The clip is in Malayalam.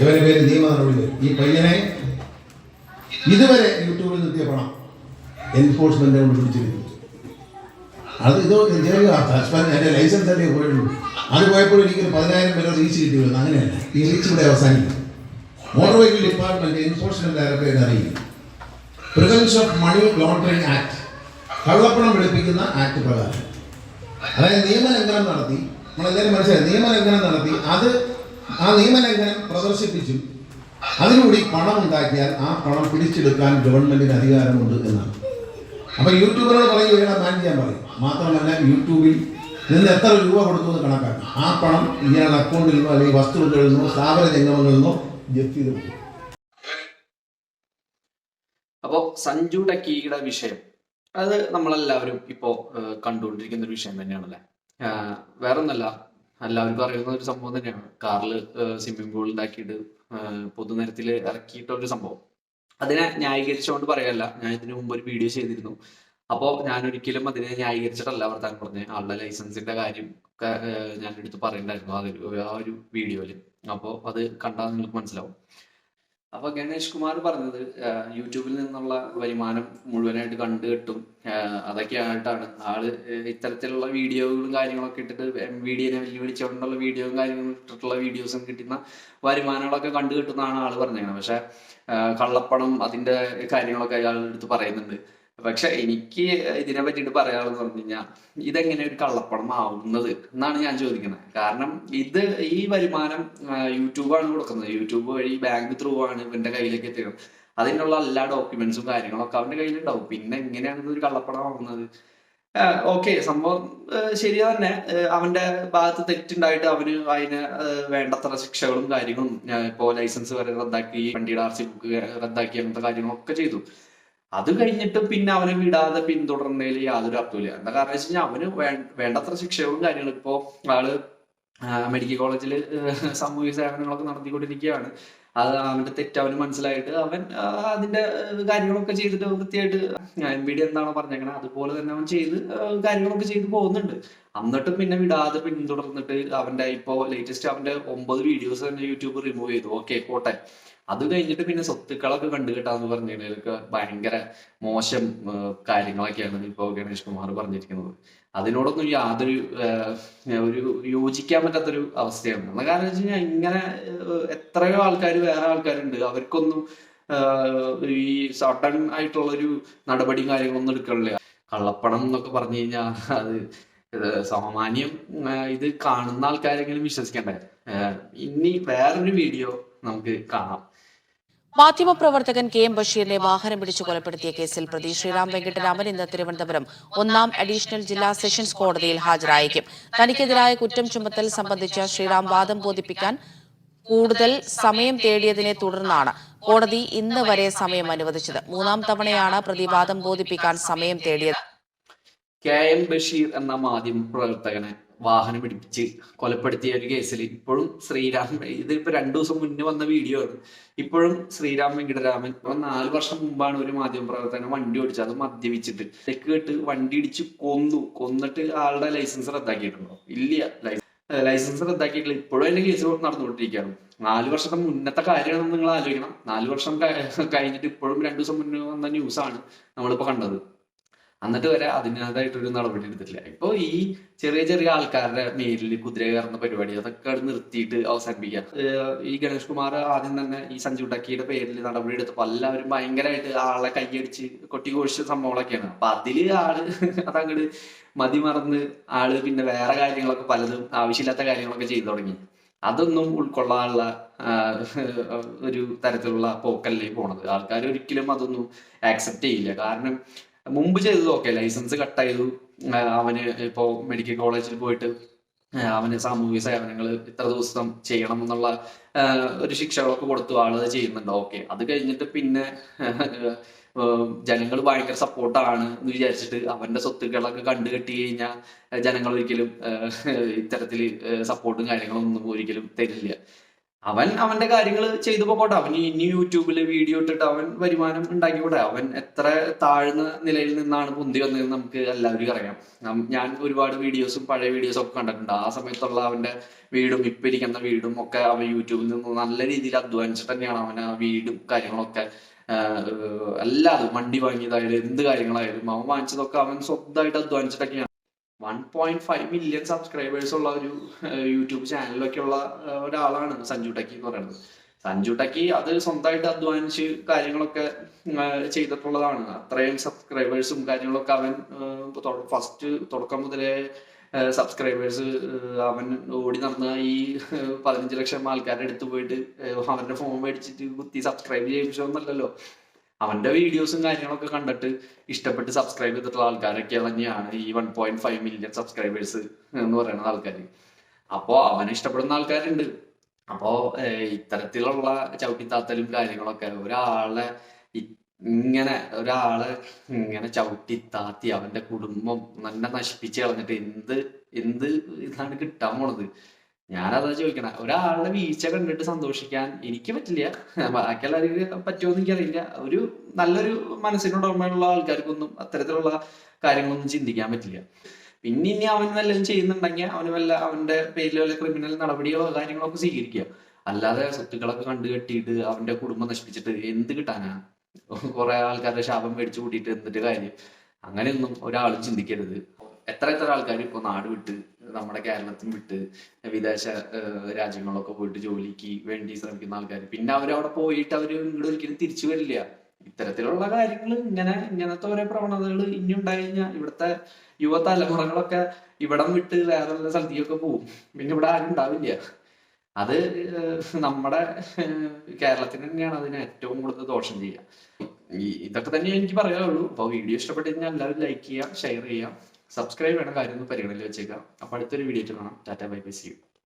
ഇവന്റെ പേര് നിയമ നടപടി വരും. ഈ പയ്യനെ ഇതുവരെ യൂട്യൂബിൽ നിർത്തിയ പണം എൻഫോഴ്സ്മെന്റ് കൊണ്ട് പിടിച്ചിരുന്നു. അത് എൻ്റെ ലൈസൻസ് അല്ലേ പോയുള്ളൂ. അത് പോയപ്പോൾ എനിക്കൊരു 10,000 പേര് റീച്ച് കിട്ടിയുള്ളൂ. അങ്ങനെയല്ല, ഈ റീച്ച് ഇവിടെ അവസാനിക്കും. Motor vehicle department enforcement directorate അറിയിക്കും. Prevention of money laundering act, കള്ളപ്പണം വെളുപ്പിക്കുന്ന ആക്ട് പ്രകാരം, അതായത് നിയമലംഘനം നടത്തി, നമ്മളെല്ലാവരും മനസ്സിലായി, നിയമലംഘനം നടത്തി അത് ആ നിയമലംഘനം പ്രദർശിപ്പിച്ചു അതിലൂടെ പണം ഉണ്ടാക്കിയാൽ ആ പണം പിടിച്ചെടുക്കാൻ ഗവൺമെന്റിന് അധികാരമുണ്ട് എന്നാണ്. അപ്പൊ യൂട്യൂബറോട് പറയും ഇയാളെ ബാൻ ചെയ്യാൻ പറയും. മാത്രമല്ല യൂട്യൂബിൽ നിന്ന് എത്ര രൂപ കൊടുത്തു എന്ന് കണക്കാക്കും. ആ പണം ഇയാളുടെ അക്കൗണ്ടിൽ നിന്നോ അല്ലെങ്കിൽ വസ്തുക്കളിൽ നിന്നോ സ്ഥാപന ജംഗമങ്ങളിൽ നിന്നോ ജപ്തി ചെയ്തു. അപ്പോൾ സഞ്ജു ടെക്കിയുടെ വിഷയം അത് നമ്മളെല്ലാവരും ഇപ്പോൾ കണ്ടുകൊണ്ടിരിക്കുന്ന ഒരു വിഷയം തന്നെയാണല്ലേ. വേറൊന്നല്ല, എല്ലാവർക്കും അറിയുന്ന ഒരു സംഭവം തന്നെയാണ്. കാറിൽ സ്വിമ്മിംഗ് പൂൾ ഉണ്ടാക്കിയിട്ട് പൊതുനിരത്തിൽ ഇറക്കിയിട്ട ഒരു സംഭവം. അതിനെ ന്യായീകരിച്ചുകൊണ്ട് പറയല്ല. ഞാൻ ഇതിനു മുമ്പ് ഒരു വീഡിയോ ചെയ്തിരുന്നു. അപ്പോൾ ഞാൻ ഒരിക്കലും അതിനെ ന്യായീകരിച്ചിട്ടല്ല വർത്താനം പറഞ്ഞത്. ആളുടെ ലൈസൻസിന്റെ കാര്യം ഒക്കെ ഞാൻ എടുത്ത് പറയണ്ടായിരുന്നു ആ ഒരു വീഡിയോയിൽ. അപ്പോൾ അത് കണ്ടാൽ നിങ്ങൾക്ക് മനസ്സിലാവും. അപ്പൊ ഗണേഷ് കുമാർ പറഞ്ഞത് യൂട്യൂബിൽ നിന്നുള്ള വരുമാനം മുഴുവനായിട്ട് കണ്ടുകെട്ടും അതൊക്കെയായിട്ടാണ് ആള് ഇത്തരത്തിലുള്ള വീഡിയോകളും കാര്യങ്ങളൊക്കെ ഇട്ടിട്ട് വീഡിയോനെ വെല്ലുവിളിച്ചുകൊണ്ടുള്ള വീഡിയോയും കാര്യങ്ങളും ഇട്ടിട്ടുള്ള വീഡിയോസും കിട്ടുന്ന വരുമാനങ്ങളൊക്കെ കണ്ടുകെട്ടുന്നതാണ് ആള് പറഞ്ഞത്. പക്ഷെ കള്ളപ്പണം അതിന്റെ കാര്യങ്ങളൊക്കെ അയാൾ എടുത്ത് പറയുന്നുണ്ട്. പക്ഷെ എനിക്ക് ഇതിനെ പറ്റിയിട്ട് പറയാമെന്ന് പറഞ്ഞു കഴിഞ്ഞാൽ ഇതെങ്ങനെ ഒരു കള്ളപ്പണം ആവുന്നത് എന്നാണ് ഞാൻ ചോദിക്കുന്നത്. കാരണം ഈ വരുമാനം യൂട്യൂബാണ് കൊടുക്കുന്നത്. യൂട്യൂബ് വഴി ബാങ്ക് ത്രൂ ആണ് ഇവന്റെ കയ്യിലേക്ക് എത്തിയത്. അതിനുള്ള എല്ലാ ഡോക്യുമെന്റ്സും കാര്യങ്ങളൊക്കെ അവന്റെ കയ്യിലുണ്ടാവും. പിന്നെ എങ്ങനെയാണ് ഇതൊരു കള്ളപ്പണം ആവുന്നത്? ഓക്കെ, സംഭവം ശരിയാ തന്നെ. അവന്റെ ഭാഗത്ത് തെറ്റുണ്ടായിട്ട് അവന് അതിന് വേണ്ടത്ര ശിക്ഷകളും കാര്യങ്ങളും ഇപ്പോ ലൈസൻസ് വരെ റദ്ദാക്കി, വണ്ടിയുടെ RC ബുക്ക് റദ്ദാക്കി, അങ്ങനത്തെ കാര്യങ്ങളൊക്കെ ചെയ്തു. അത് കഴിഞ്ഞിട്ട് പിന്നെ അവനെ വിടാതെ പിന്തുടർന്നതിൽ യാതൊരു അർത്ഥമില്ല. എന്താ കാരണം വെച്ച് കഴിഞ്ഞാൽ അവന് വേണ്ടത്ര ശിക്ഷകളും കാര്യങ്ങളും ഇപ്പോ ആള് മെഡിക്കൽ കോളേജിൽ സാമൂഹിക സേവനങ്ങളൊക്കെ നടത്തിക്കൊണ്ടിരിക്കുകയാണ്. അത് അവന്റെ തെറ്റ് അവന് മനസ്സിലായിട്ട് അവൻ അതിന്റെ കാര്യങ്ങളൊക്കെ ചെയ്തിട്ട് വൃത്തിയായിട്ട് MBD എന്താണോ പറഞ്ഞേക്കണേ അതുപോലെ തന്നെ അവൻ ചെയ്ത് കാര്യങ്ങളൊക്കെ ചെയ്ത് പോകുന്നുണ്ട്. എന്നിട്ടും പിന്നെ വിടാതെ പിന്തുടർന്നിട്ട് അവന്റെ ഇപ്പോ ലേറ്റസ്റ്റ് അവന്റെ 9 വീഡിയോസ് തന്നെ യൂട്യൂബ് റിമൂവ് ചെയ്തു. ഓക്കെ, പോട്ടെ. അത് കഴിഞ്ഞിട്ട് പിന്നെ സ്വത്തുക്കളൊക്കെ കണ്ടുകിട്ടാന്ന് പറഞ്ഞതിലൊക്കെ ഭയങ്കര മോശം കാര്യങ്ങളൊക്കെയാണ് ഇപ്പോ ഗണേഷ് കുമാർ പറഞ്ഞിരിക്കുന്നത്. അതിനോടൊന്നും യാതൊരു ഒരു യോജിക്കാൻ പറ്റാത്തൊരു അവസ്ഥയാണ്. എന്ന കാരണം വെച്ച് കഴിഞ്ഞാൽ ഇങ്ങനെ എത്രയോ ആൾക്കാർ, വേറെ ആൾക്കാരുണ്ട്, അവർക്കൊന്നും ഈ സഡൻ ആയിട്ടുള്ളൊരു നടപടിയും കാര്യങ്ങളൊന്നും എടുക്കണില്ല. കള്ളപ്പണം എന്നൊക്കെ പറഞ്ഞു കഴിഞ്ഞാൽ അത് സാമാന്യം ഇത് കാണുന്ന ആൾക്കാരെങ്കിലും വിശ്വസിക്കണ്ടേ. ഇനി വേറൊരു വീഡിയോ നമുക്ക് കാണാം. മാധ്യമപ്രവർത്തകൻ KM ബഷീറിനെ വാഹനം പിടിച്ചു കൊലപ്പെടുത്തിയ കേസിൽ പ്രതി ശ്രീറാം വെങ്കിട്ടരാമൻ ഇന്ന് തിരുവനന്തപുരം 1-ാം അഡീഷണൽ ജില്ലാ സെഷൻസ് കോടതിയിൽ ഹാജരായേക്കും. തനിക്കെതിരായ കുറ്റം ചുമത്തൽ സംബന്ധിച്ച ശ്രീറാം വാദം ബോധിപ്പിക്കാൻ കൂടുതൽ സമയം തേടിയതിനെ തുടർന്നാണ് കോടതി ഇന്ന് വരെ സമയം അനുവദിച്ചത്. 3-ാം തവണയാണ് പ്രതി വാദം ബോധിപ്പിക്കാൻ സമയം തേടിയത്. KM ബഷീർ എന്ന മാധ്യമപ്രവർത്തകനെ വാഹനം പിടിപ്പിച്ച് കൊലപ്പെടുത്തിയ ഒരു കേസിൽ ഇപ്പോഴും ഇതിപ്പോ 2 ദിവസം മുന്നേ വന്ന വീഡിയോ ആണ്. ഇപ്പോഴും ശ്രീറാം വെങ്കിട്ടരാമൻ 4 വർഷം മുമ്പാണ് ഒരു മാധ്യമപ്രവർത്തകനെ വണ്ടി ഓടിച്ചത്, അത് മദ്യപിച്ചിട്ട് തെക്കേട്ട് വണ്ടി ഇടിച്ച് കൊന്നിട്ട് ആളുടെ ലൈസൻസ് റദ്ദാക്കിയിട്ടുണ്ടോ? ഇല്ല, ലൈസൻസ് റദ്ദാക്കിയിട്ടില്ല. ഇപ്പോഴും അതിന്റെ കേസ് നടന്നുകൊണ്ടിരിക്കുകയാണ്. 4 വർഷത്തെ മുന്നത്തെ കാര്യമാണെന്ന് നിങ്ങൾ ആലോചിക്കണം. 4 വർഷം കഴിഞ്ഞിട്ട് ഇപ്പോഴും 2 ദിവസം മുന്നേ വന്ന ന്യൂസാണ് നമ്മളിപ്പോ കണ്ടത്. എന്നിട്ട് വരെ അതിനകത്തായിട്ടൊരു നടപടി എടുത്തിട്ടില്ല. ഇപ്പൊ ഈ ചെറിയ ചെറിയ ആൾക്കാരുടെ മേലിൽ കുതിര കയറുന്ന പരിപാടി അതൊക്കെ നിർത്തിയിട്ട് അവസാനിപ്പിക്കുക. ഈ ഗണേഷ് കുമാർ ആദ്യം തന്നെ ഈ സഞ്ജു ടെക്കിയുടെ പേരിൽ നടപടി എടുത്തപ്പോൾ എല്ലാവരും ഭയങ്കരമായിട്ട് ആളെ കൈയടിച്ച് കൊട്ടിഘോഷിച്ച സംഭവങ്ങളൊക്കെയാണ്. അപ്പൊ അതില് ആള് അതങ്ങോട്ട് മതിമറന്ന് ആള് പിന്നെ വേറെ കാര്യങ്ങളൊക്കെ പലതും ആവശ്യമില്ലാത്ത കാര്യങ്ങളൊക്കെ ചെയ്തു തുടങ്ങി. അതൊന്നും ഉൾക്കൊള്ളാനുള്ള ഒരു തരത്തിലുള്ള പോക്കല്ലേ പോണത്. ആൾക്കാർ ഒരിക്കലും അതൊന്നും ആക്സെപ്റ്റ് ചെയ്യില്ല. കാരണം മുമ്പ് ചെയ്തത് ഓക്കെ, ലൈസൻസ് കട്ട് ചെയ്തു, അവന് ഇപ്പോ മെഡിക്കൽ കോളേജിൽ പോയിട്ട് അവന് സാമൂഹിക സേവനങ്ങൾ ഇത്ര ദിവസം ചെയ്യണം എന്നുള്ള ഒരു ശിക്ഷകളൊക്കെ കൊടുത്തു, ആളത് ചെയ്യുന്നുണ്ട്. ഓക്കെ, അത് കഴിഞ്ഞിട്ട് പിന്നെ ജനങ്ങൾ ഭയങ്കര സപ്പോർട്ടാണ് എന്ന് വിചാരിച്ചിട്ട് അവന്റെ സ്വത്തുക്കളൊക്കെ കണ്ടുകെട്ടി കഴിഞ്ഞാൽ ജനങ്ങൾ ഒരിക്കലും ഇത്തരത്തിൽ സപ്പോർട്ടും കാര്യങ്ങളൊന്നും ഒരിക്കലും തരില്ല. അവൻ അവന്റെ കാര്യങ്ങൾ ചെയ്തു പോകട്ടെ. അവൻ ഇനി യൂട്യൂബിൽ വീഡിയോ ഇട്ടിട്ട് അവൻ വരുമാനം ഉണ്ടാക്കിക്കൂടെ. അവൻ എത്ര താഴ്ന്ന നിലയിൽ നിന്നാണ് പൊന്തി വന്നതെന്ന് നമുക്ക് എല്ലാവരും അറിയാം. ഞാൻ ഒരുപാട് വീഡിയോസും പഴയ വീഡിയോസും ഒക്കെ കണ്ടിട്ടുണ്ട്. ആ സമയത്തുള്ള അവന്റെ വീടും ഇപ്പൊ ഇരിക്കുന്ന വീടും ഒക്കെ അവൻ യൂട്യൂബിൽ നിന്ന് നല്ല രീതിയിൽ അധ്വാനിച്ചിട്ട് തന്നെയാണ് അവൻ ആ വീടും കാര്യങ്ങളൊക്കെ എല്ലാതും വണ്ടി വാങ്ങിയതായാലും എന്ത് കാര്യങ്ങളായാലും അവൻ വാങ്ങിച്ചതൊക്കെ അവൻ സ്വന്തമായിട്ട് അധ്വാനിച്ചിട്ടൊക്കെയാണ്. 1.5 മില്യൺ സബ്സ്ക്രൈബേഴ്സ് ഉള്ള ഒരു യൂട്യൂബ് ചാനലൊക്കെ ഉള്ള ഒരാളാണ് സഞ്ജു ടെക്കി എന്ന് പറയുന്നത്. സഞ്ജു ടെക്കി അത് സ്വന്തമായിട്ട് അധ്വാനിച്ച് കാര്യങ്ങളൊക്കെ ചെയ്തിട്ടുള്ളതാണ്. അത്രയും സബ്സ്ക്രൈബേഴ്സും കാര്യങ്ങളൊക്കെ അവൻ ഫസ്റ്റ് തുടക്കം മുതലേ സബ്സ്ക്രൈബേഴ്സ് അവൻ ഓടി നടന്ന ഈ 15 ലക്ഷം ആൾക്കാരുടെ അടുത്ത് പോയിട്ട് അവന്റെ ഫോൺ മേടിച്ചിട്ട് കുത്തി സബ്സ്ക്രൈബ് ചെയ്യിപ്പിച്ചോന്നല്ലല്ലോ. അവന്റെ വീഡിയോസും കാര്യങ്ങളൊക്കെ കണ്ടിട്ട് ഇഷ്ടപ്പെട്ട് സബ്സ്ക്രൈബ് ചെയ്തിട്ടുള്ള ആൾക്കാരൊക്കെ തന്നെയാണ് ഈ 1.5 മില്യൺ സബ്സ്ക്രൈബേഴ്സ് എന്ന് പറയുന്ന ആൾക്കാർ. അപ്പോ അവനെ ഇഷ്ടപ്പെടുന്ന ആൾക്കാരുണ്ട്. അപ്പോ ഇത്തരത്തിലുള്ള ചവിട്ടിത്താത്തലും കാര്യങ്ങളൊക്കെ ഒരാളെ ഇങ്ങനെ ചവിട്ടിത്താത്തി അവന്റെ കുടുംബം നല്ല നശിപ്പിച്ച് കളഞ്ഞിട്ട് എന്ത് ഇതാണ് കിട്ടാൻ പോണത്? ഞാനതാ ചോദിക്കണേ. ഒരാളുടെ വീഴ്ച കണ്ടിട്ട് സന്തോഷിക്കാൻ എനിക്ക് പറ്റില്ല, ബാക്കി എല്ലാവർക്കും പറ്റുമോ എന്ന് എനിക്കറിയില്ല. ഒരു നല്ലൊരു മനസ്സിനുടമയുള്ള ആൾക്കാർക്കൊന്നും അത്തരത്തിലുള്ള കാര്യങ്ങളൊന്നും ചിന്തിക്കാൻ പറ്റില്ല. പിന്നെ ഇനി അവൻ വല്ലതും ചെയ്യുന്നുണ്ടെങ്കിൽ അവന്റെ പേരിൽ വല്ല ക്രിമിനൽ നടപടികളോ കാര്യങ്ങളോ ഒക്കെ സ്വീകരിക്കുക. അല്ലാതെ സ്വത്തുക്കളൊക്കെ കണ്ടുകെട്ടിയിട്ട് അവന്റെ കുടുംബം നശിപ്പിച്ചിട്ട് എന്ത് കിട്ടാനാ? കുറെ ആൾക്കാരുടെ ശാപം മേടിച്ചു കൂട്ടിയിട്ട് എന്നിട്ട് കാര്യം? അങ്ങനെയൊന്നും ഒരാളും ചിന്തിക്കരുത്. എത്ര ആൾക്കാർ ഇപ്പോൾ നാട് വിട്ട് നമ്മുടെ കേരളത്തിൽ വിട്ട് വിദേശ രാജ്യങ്ങളിലൊക്കെ പോയിട്ട് ജോലിക്ക് വേണ്ടി ശ്രമിക്കുന്ന ആൾക്കാർ, പിന്നെ അവരവിടെ പോയിട്ട് അവർ ഇങ്ങോട്ട് ഒരിക്കലും തിരിച്ചു വരില്ല. ഇത്തരത്തിലുള്ള കാര്യങ്ങൾ ഇങ്ങനത്തെ ഓരോ പ്രവണതകൾ ഇനി ഉണ്ടായി കഴിഞ്ഞാൽ ഇവിടുത്തെ യുവതലമുറകളൊക്കെ ഇവിടം വിട്ട് വേറെ സ്ഥലത്തേക്കൊക്കെ പോകും. പിന്നെ ഇവിടെ ആരും ഉണ്ടാവില്ല. അത് നമ്മുടെ കേരളത്തിന് തന്നെയാണ് അതിന് ഏറ്റവും കൂടുതൽ ദോഷം ചെയ്യുക. ഇതൊക്കെ തന്നെ എനിക്ക് പറയാനുള്ളൂ. അപ്പോൾ വീഡിയോ ഇഷ്ടപ്പെട്ടു കഴിഞ്ഞാൽ എല്ലാവരും ലൈക്ക് ചെയ്യുക, ഷെയർ ചെയ്യുക, സബ്സ്ക്രൈബ് ചെയ്യണ കാര്യം ഒന്ന് പരിഗണനയിൽ വെച്ചേക്കാം. അപ്പോൾ അടുത്തൊരു വീഡിയോ കാണാം. Tata bye bye, see U.